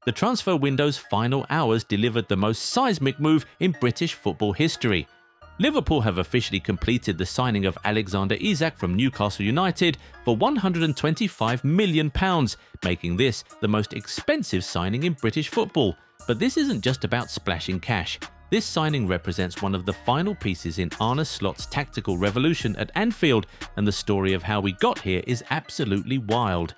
The transfer window's final hours delivered the most seismic move in British football history. Liverpool have officially completed the signing of Alexander Isak from Newcastle United for £125 million, making this the most expensive signing in British football. But this isn't just about splashing cash. This signing represents one of the final pieces in Arne Slot's tactical revolution at Anfield, and the story of how we got here is absolutely wild.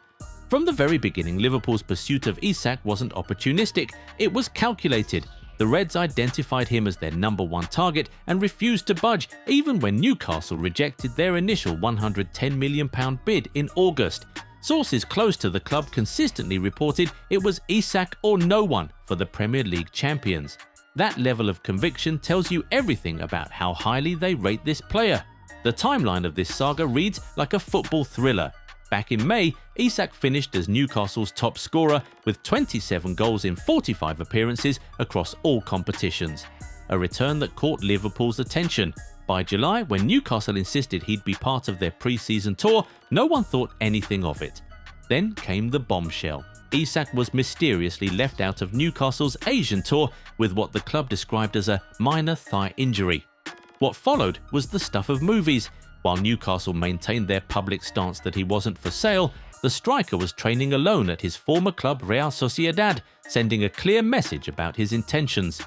From the very beginning, Liverpool's pursuit of Isak wasn't opportunistic, it was calculated. The Reds identified him as their #1 target and refused to budge, even when Newcastle rejected their initial £110 million bid in August. Sources close to the club consistently reported it was Isak or no one for the Premier League champions. That level of conviction tells you everything about how highly they rate this player. The timeline of this saga reads like a football thriller. Back in May, Isak finished as Newcastle's top scorer with 27 goals in 45 appearances across all competitions, a return that caught Liverpool's attention. By July, when Newcastle insisted he'd be part of their pre-season tour, no one thought anything of it. Then came the bombshell. Isak was mysteriously left out of Newcastle's Asian tour with what the club described as a minor thigh injury. What followed was the stuff of movies. While Newcastle maintained their public stance that he wasn't for sale, the striker was training alone at his former club Real Sociedad, sending a clear message about his intentions.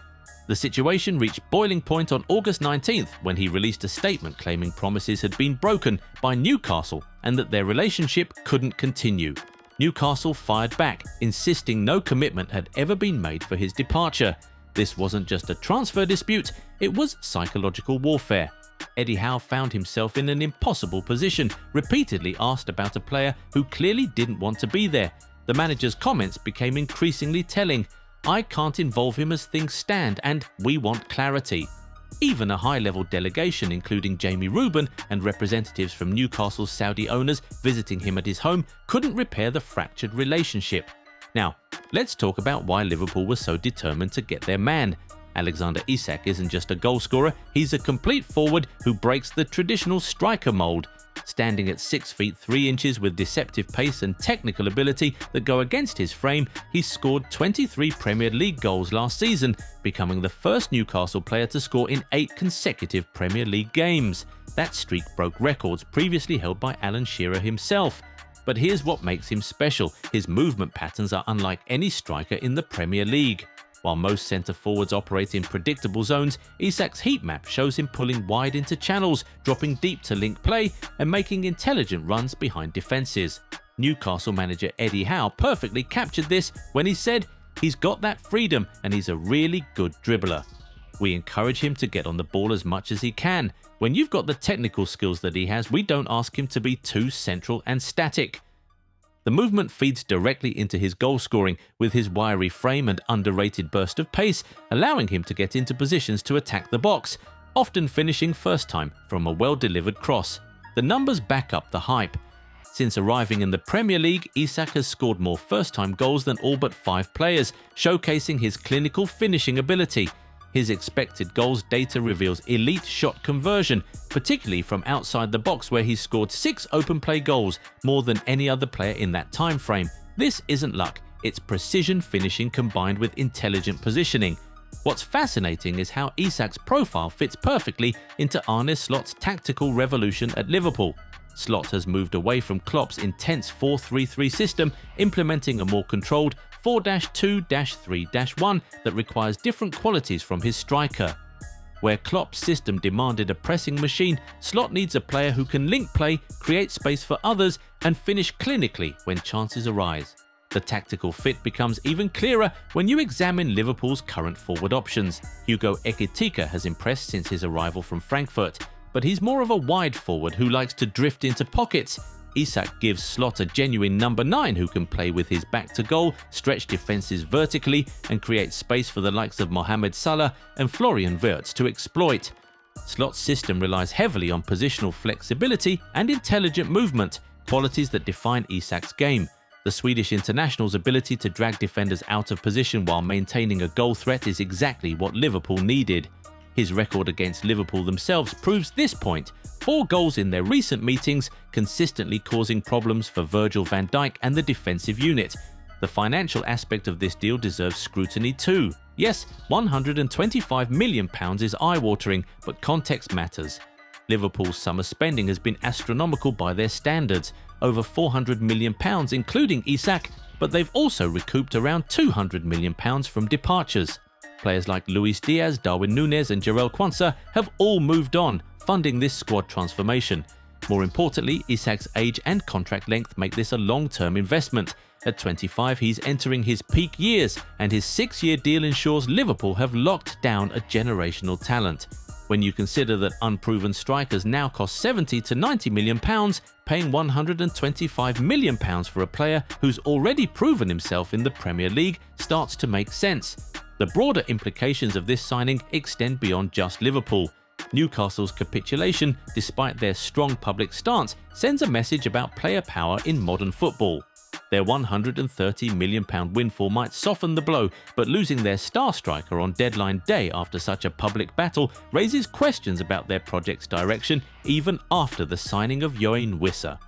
The situation reached boiling point on August 19th when he released a statement claiming promises had been broken by Newcastle and that their relationship couldn't continue. Newcastle fired back, insisting no commitment had ever been made for his departure. This wasn't just a transfer dispute, it was psychological warfare. Eddie Howe found himself in an impossible position, repeatedly asked about a player who clearly didn't want to be there. The manager's comments became increasingly telling. "I can't involve him as things stand, and we want clarity." Even a high-level delegation, including Jamie Rubin and representatives from Newcastle's Saudi owners visiting him at his home, couldn't repair the fractured relationship. Now, let's talk about why Liverpool was so determined to get their man. Alexander Isak isn't just a goalscorer, he's a complete forward who breaks the traditional striker mould. Standing at 6 feet 3 inches with deceptive pace and technical ability that go against his frame, he scored 23 Premier League goals last season, becoming the first Newcastle player to score in 8 consecutive Premier League games. That streak broke records previously held by Alan Shearer himself. But here's what makes him special: his movement patterns are unlike any striker in the Premier League. While most centre-forwards operate in predictable zones, Isak's heat map shows him pulling wide into channels, dropping deep to link play, and making intelligent runs behind defences. Newcastle manager Eddie Howe perfectly captured this when he said, "He's got that freedom and he's a really good dribbler." We encourage him to get on the ball as much as he can. When you've got the technical skills that he has, we don't ask him to be too central and static. The movement feeds directly into his goal scoring, with his wiry frame and underrated burst of pace allowing him to get into positions to attack the box, often finishing first time from a well-delivered cross. The numbers back up the hype. Since arriving in the Premier League, Isak has scored more first-time goals than all but 5 players, showcasing his clinical finishing ability. His expected goals data reveals elite shot conversion, particularly from outside the box where he's scored 6 open play goals, more than any other player in that time frame. This isn't luck, it's precision finishing combined with intelligent positioning. What's fascinating is how Isak's profile fits perfectly into Arne Slot's tactical revolution at Liverpool. Slot has moved away from Klopp's intense 4-3-3 system, implementing a more controlled 4-2-3-1 that requires different qualities from his striker. Where Klopp's system demanded a pressing machine, Slot needs a player who can link play, create space for others, and finish clinically when chances arise. The tactical fit becomes even clearer when you examine Liverpool's current forward options. Hugo Ekitike has impressed since his arrival from Frankfurt, but he's more of a wide forward who likes to drift into pockets. Isak gives Slot a genuine number 9 who can play with his back to goal, stretch defences vertically, and create space for the likes of Mohamed Salah and Florian Wirtz to exploit. Slot's system relies heavily on positional flexibility and intelligent movement, qualities that define Isak's game. The Swedish international's ability to drag defenders out of position while maintaining a goal threat is exactly what Liverpool needed. His record against Liverpool themselves proves this point. 4 goals in their recent meetings, consistently causing problems for Virgil van Dijk and the defensive unit. The financial aspect of this deal deserves scrutiny too. Yes, £125 million is eye-watering, but context matters. Liverpool's summer spending has been astronomical by their standards, over £400 million including Isak, but they've also recouped around £200 million from departures. Players like Luis Diaz, Darwin Núñez and Jarell Quansah have all moved on, funding this squad transformation. More importantly, Isak's age and contract length make this a long-term investment. At 25, he's entering his peak years, and his 6-year deal ensures Liverpool have locked down a generational talent. When you consider that unproven strikers now cost £70 to £90 million, paying £125 million for a player who's already proven himself in the Premier League starts to make sense. The broader implications of this signing extend beyond just Liverpool. Newcastle's capitulation, despite their strong public stance, sends a message about player power in modern football. Their £130 million windfall might soften the blow, but losing their star striker on deadline day after such a public battle raises questions about their project's direction even after the signing of Yoane Wissa.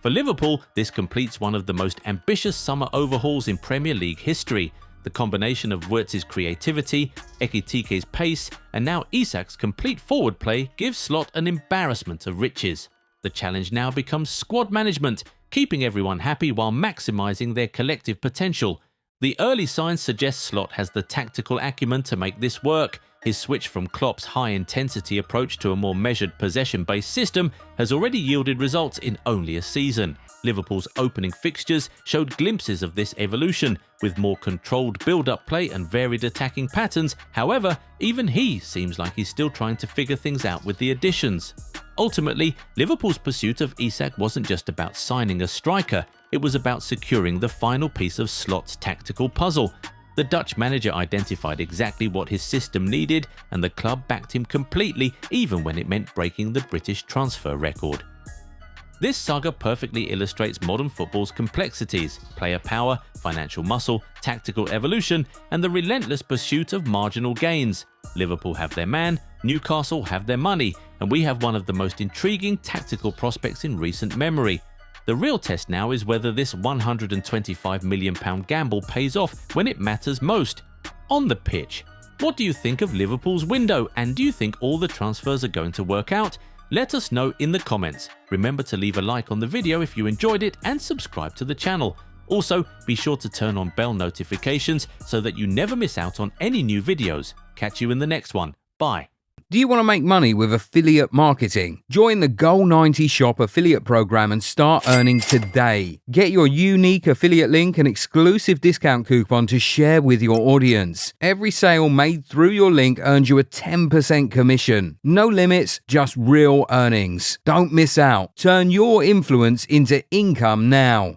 For Liverpool, this completes one of the most ambitious summer overhauls in Premier League history. The combination of Wirtz's creativity, Ekitike's pace, and now Isak's complete forward play gives Slot an embarrassment of riches. The challenge now becomes squad management, keeping everyone happy while maximising their collective potential. The early signs suggest Slot has the tactical acumen to make this work. His switch from Klopp's high-intensity approach to a more measured possession-based system has already yielded results in only a season. Liverpool's opening fixtures showed glimpses of this evolution, with more controlled build-up play and varied attacking patterns. However, even he seems like he's still trying to figure things out with the additions. Ultimately, Liverpool's pursuit of Isak wasn't just about signing a striker, it was about securing the final piece of Slot's tactical puzzle. The Dutch manager identified exactly what his system needed, and the club backed him completely, even when it meant breaking the British transfer record. This saga perfectly illustrates modern football's complexities: player power, financial muscle, tactical evolution, and the relentless pursuit of marginal gains. Liverpool have their man, Newcastle have their money, and we have one of the most intriguing tactical prospects in recent memory. The real test now is whether this £125 million gamble pays off when it matters most. On the pitch, what do you think of Liverpool's window, and do you think all the transfers are going to work out? Let us know in the comments. Remember to leave a like on the video if you enjoyed it and subscribe to the channel. Also, be sure to turn on bell notifications so that you never miss out on any new videos. Catch you in the next one. Bye. Do you want to make money with affiliate marketing? Join the Goal90 Shop affiliate program and start earning today. Get your unique affiliate link and exclusive discount coupon to share with your audience. Every sale made through your link earns you a 10% commission. No limits, just real earnings. Don't miss out. Turn your influence into income now.